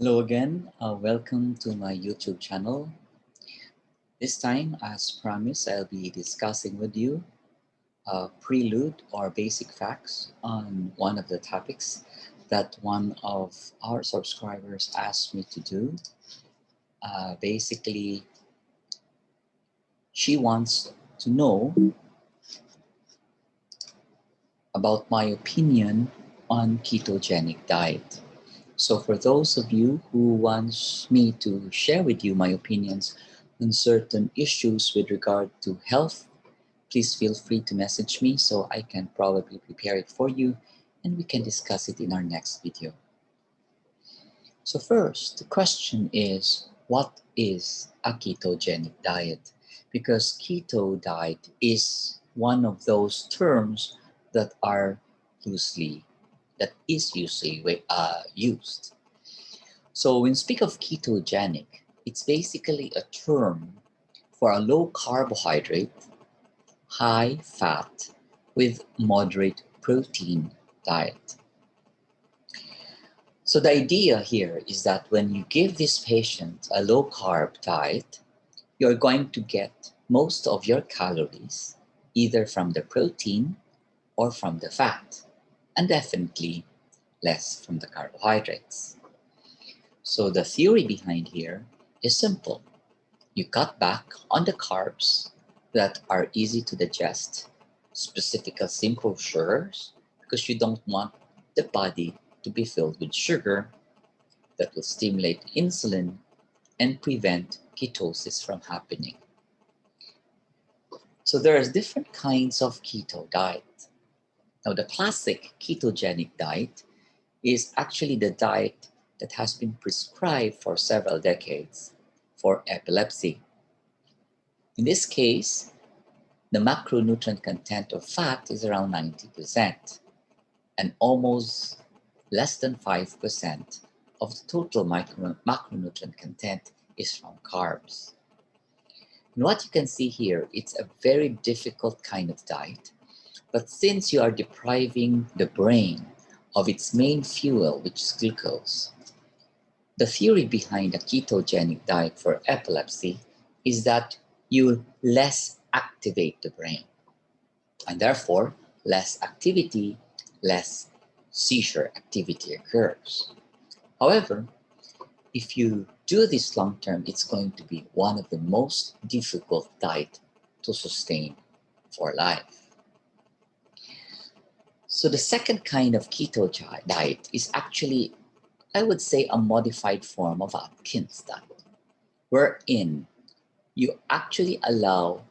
Hello again, welcome to my YouTube channel. This time, as promised, I'll be discussing with you a prelude or basic facts on one of the topics that one of our subscribers asked me to do. Basically, she wants to know about my opinion on ketogenic diet. So for those of you who wants me to share with you my opinions on certain issues with regard to health, please feel free to message me so I can probably prepare it for you and we can discuss it in our next video. So first, the question is, what is a ketogenic diet? Because keto diet is one of those terms that is usually used. So when we speak of ketogenic, it's basically a term for a low carbohydrate, high fat with moderate protein diet. So the idea here is that when you give this patient a low carb diet, you're going to get most of your calories either from the protein or from the fat, and definitely less from the carbohydrates. So the theory behind here is simple. You cut back on the carbs that are easy to digest, specifically simple sugars, because you don't want the body to be filled with sugar that will stimulate insulin and prevent ketosis from happening. So there's different kinds of keto diet. Now the classic ketogenic diet is actually the diet that has been prescribed for several decades for epilepsy. In this case, the macronutrient content of fat is around 90% and almost less than 5% of the total macronutrient content is from carbs. And what you can see here, it's a very difficult kind of diet, but since you are depriving the brain of its main fuel, which is glucose, the theory behind a ketogenic diet for epilepsy is that you less activate the brain, and therefore less activity, less seizure activity occurs. However, if you do this long term, it's going to be one of the most difficult diet to sustain for life. So the second kind of keto diet is actually, I would say, a modified form of Atkins diet, wherein you actually allow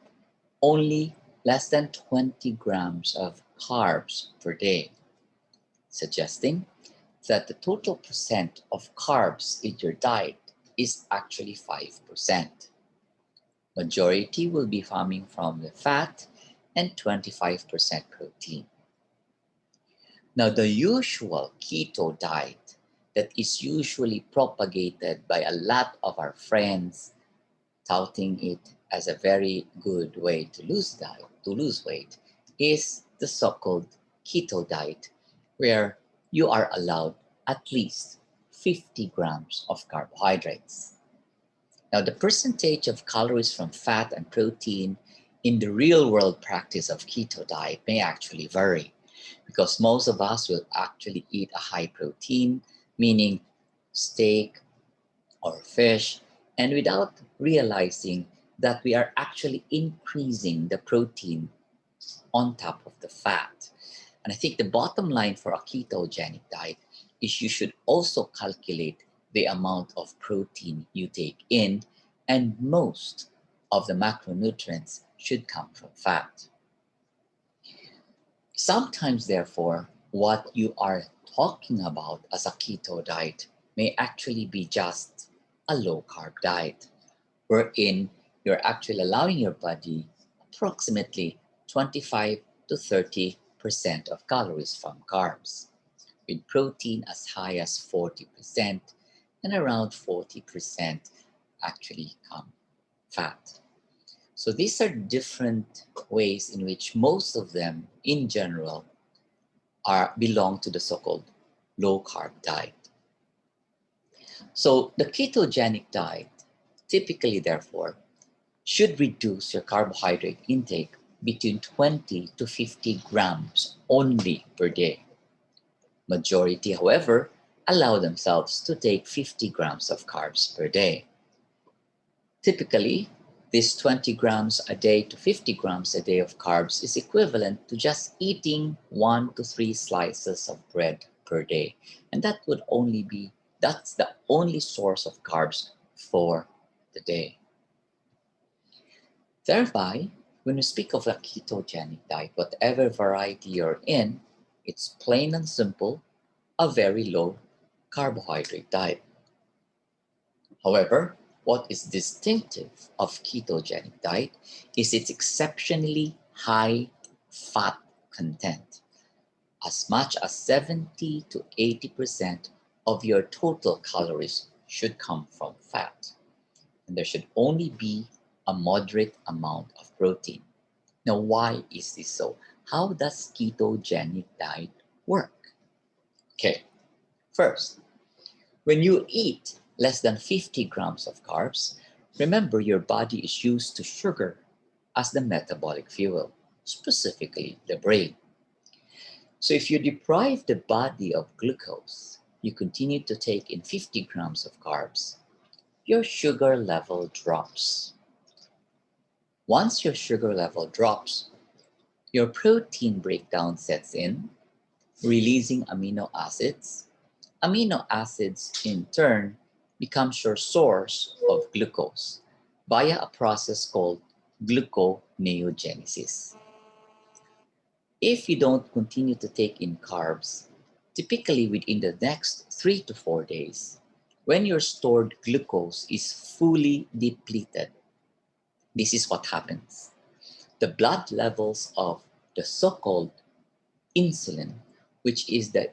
only less than 20 grams of carbs per day, suggesting that the total percent of carbs in your diet is actually 5%. Majority will be coming from the fat and 25% protein. Now, the usual keto diet that is usually propagated by a lot of our friends, touting it as a very good way to lose weight, is the so-called keto diet, where you are allowed at least 50 grams of carbohydrates. Now, the percentage of calories from fat and protein in the real-world practice of keto diet may actually vary, because most of us will actually eat a high protein, meaning steak or fish, and without realizing that we are actually increasing the protein on top of the fat. And I think the bottom line for a ketogenic diet is you should also calculate the amount of protein you take in, and most of the macronutrients should come from fat. Sometimes, therefore, what you are talking about as a keto diet may actually be just a low-carb diet, wherein you're actually allowing your body approximately 25 to 30% of calories from carbs, with protein as high as 40% and around 40% actually come fat. So these are different ways in which most of them, in general, belong to the so-called low-carb diet. So the ketogenic diet typically, therefore, should reduce your carbohydrate intake between 20 to 50 grams only per day. Majority, however, allow themselves to take 50 grams of carbs per day. Typically, this 20 grams a day to 50 grams a day of carbs is equivalent to just eating 1 to 3 slices of bread per day. And that's the only source of carbs for the day. Thereby, when we speak of a ketogenic diet, whatever variety you're in, it's plain and simple, a very low carbohydrate diet. However, what is distinctive of ketogenic diet is its exceptionally high fat content. As much as 70 to 80% of your total calories should come from fat. And there should only be a moderate amount of protein. Now, why is this so? How does ketogenic diet work? Okay, first, when you eat less than 50 grams of carbs, remember your body is used to sugar as the metabolic fuel, specifically the brain. So if you deprive the body of glucose, you continue to take in 50 grams of carbs, your sugar level drops. Once your sugar level drops, your protein breakdown sets in, releasing amino acids. Amino acids, in turn, becomes your source of glucose via a process called gluconeogenesis. If you don't continue to take in carbs, typically within the next 3 to 4 days, when your stored glucose is fully depleted, this is what happens. The blood levels of the so-called insulin, which is the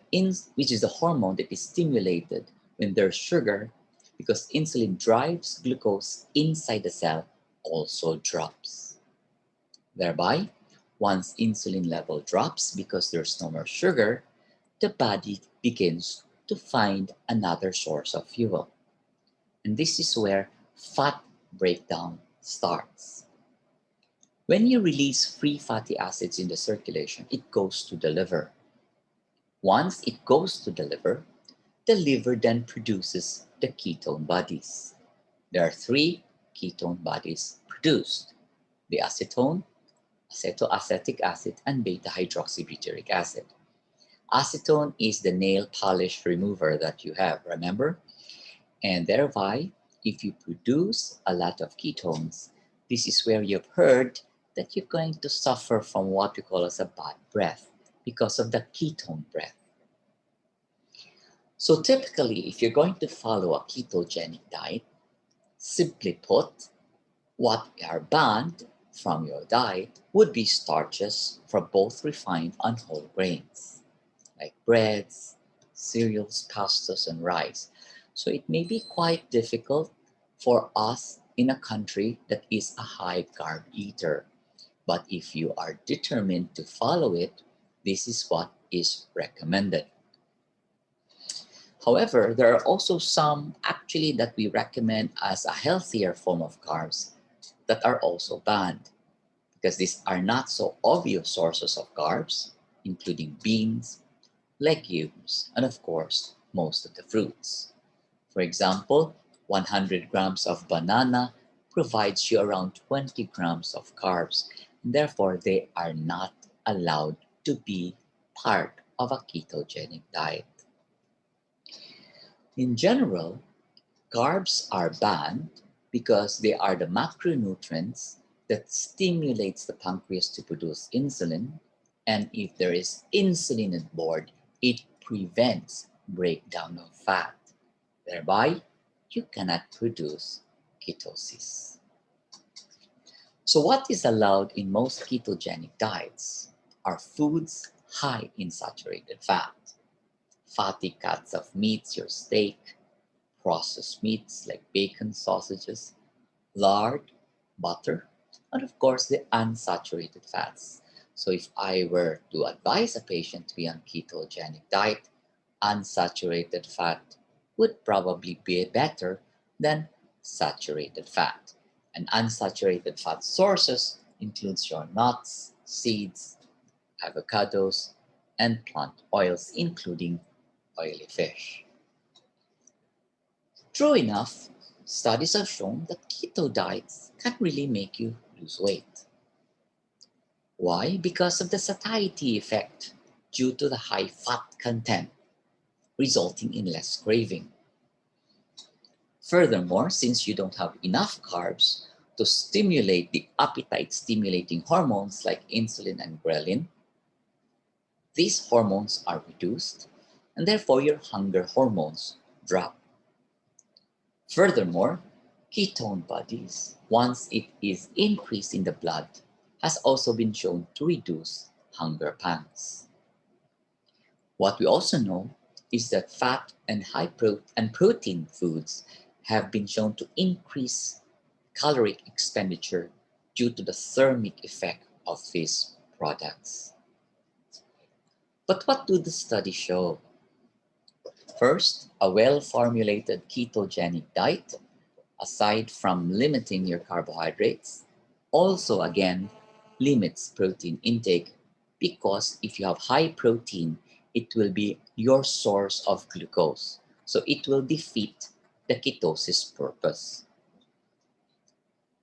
hormone that is stimulated when there's sugar, because insulin drives glucose inside the cell, also drops. Thereby, once insulin level drops because there's no more sugar, the body begins to find another source of fuel. And this is where fat breakdown starts. When you release free fatty acids in the circulation, it goes to the liver. Once it goes to the liver then produces the ketone bodies. There are 3 ketone bodies produced: the acetone, acetoacetic acid, and beta-hydroxybutyric acid. Acetone is the nail polish remover that you have, remember? And thereby, if you produce a lot of ketones, this is where you've heard that you're going to suffer from what we call as a bad breath because of the ketone breath. So typically, if you're going to follow a ketogenic diet, simply put, what are banned from your diet would be starches from both refined and whole grains, like breads, cereals, pastas, and rice. So it may be quite difficult for us in a country that is a high carb eater. But if you are determined to follow it, this is what is recommended. However, there are also some actually that we recommend as a healthier form of carbs that are also banned, because these are not so obvious sources of carbs, including beans, legumes, and of course, most of the fruits. For example, 100 grams of banana provides you around 20 grams of carbs, and therefore they are not allowed to be part of a ketogenic diet. In general, carbs are banned because they are the macronutrients that stimulates the pancreas to produce insulin, and if there is insulin on board, it prevents breakdown of fat. Thereby, you cannot produce ketosis. So what is allowed in most ketogenic diets are foods high in saturated fat. Fatty cuts of meats, your steak, processed meats like bacon, sausages, lard, butter, and of course the unsaturated fats. So if I were to advise a patient to be on ketogenic diet, unsaturated fat would probably be better than saturated fat. And unsaturated fat sources includes your nuts, seeds, avocados, and plant oils, including oily fish. True enough, studies have shown that keto diets can really make you lose weight. Why? Because of the satiety effect due to the high fat content, resulting in less craving. Furthermore, since you don't have enough carbs to stimulate the appetite-stimulating hormones like insulin and ghrelin, these hormones are reduced, and therefore your hunger hormones drop. Furthermore, ketone bodies, once it is increased in the blood, has also been shown to reduce hunger pangs. What we also know is that fat and protein foods have been shown to increase caloric expenditure due to the thermic effect of these products. But what do the studies show? First, a well-formulated ketogenic diet, aside from limiting your carbohydrates, also again limits protein intake, because if you have high protein, it will be your source of glucose. So it will defeat the ketosis purpose.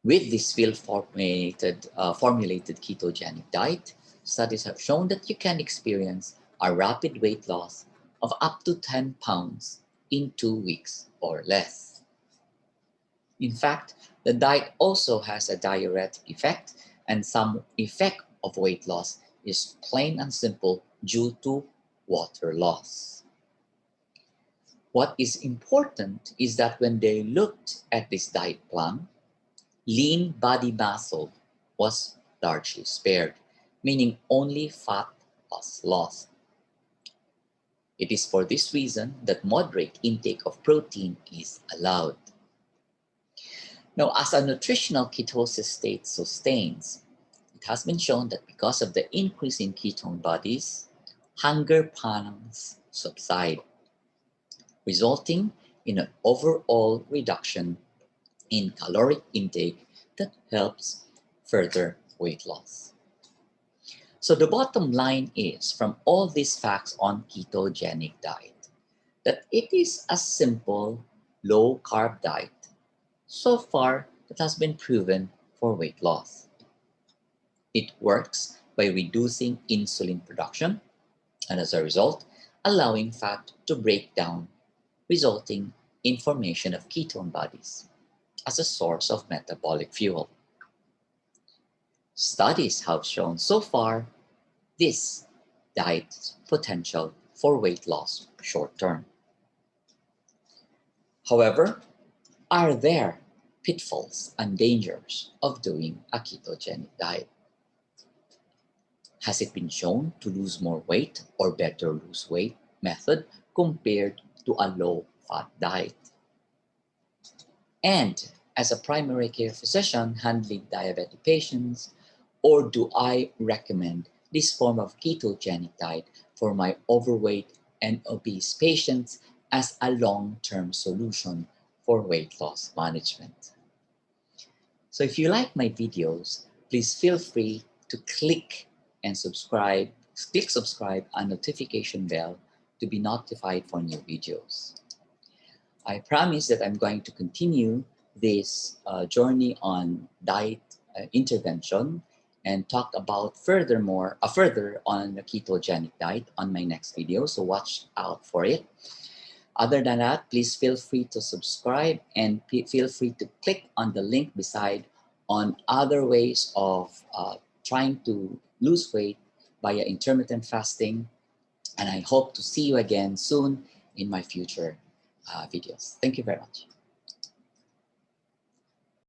With this well-formulated ketogenic diet, studies have shown that you can experience a rapid weight loss of up to 10 pounds in 2 weeks or less. In fact, the diet also has a diuretic effect, and some effect of weight loss is plain and simple due to water loss. What is important is that when they looked at this diet plan, lean body muscle was largely spared, meaning only fat was lost. It is for this reason that moderate intake of protein is allowed. Now, as a nutritional ketosis state sustains, it has been shown that because of the increase in ketone bodies, hunger pangs subside, resulting in an overall reduction in caloric intake that helps further weight loss. So the bottom line is, from all these facts on ketogenic diet, that it is a simple, low-carb diet so far that has been proven for weight loss. It works by reducing insulin production, and as a result, allowing fat to break down, resulting in formation of ketone bodies as a source of metabolic fuel. Studies have shown so far this diet's potential for weight loss short term. However, are there pitfalls and dangers of doing a ketogenic diet? Has it been shown to lose more weight or better lose weight method compared to a low-fat diet? And as a primary care physician handling diabetic patients, or do I recommend this form of ketogenic diet for my overweight and obese patients as a long-term solution for weight loss management? So if you like my videos, please feel free to click subscribe and notification bell to be notified for new videos. I promise that I'm going to continue this journey on diet intervention and talk about further on the ketogenic diet on my next video, so watch out for it. Other than that, please feel free to subscribe and feel free to click on the link beside on other ways of trying to lose weight via intermittent fasting. And I hope to see you again soon in my future videos. Thank you very much.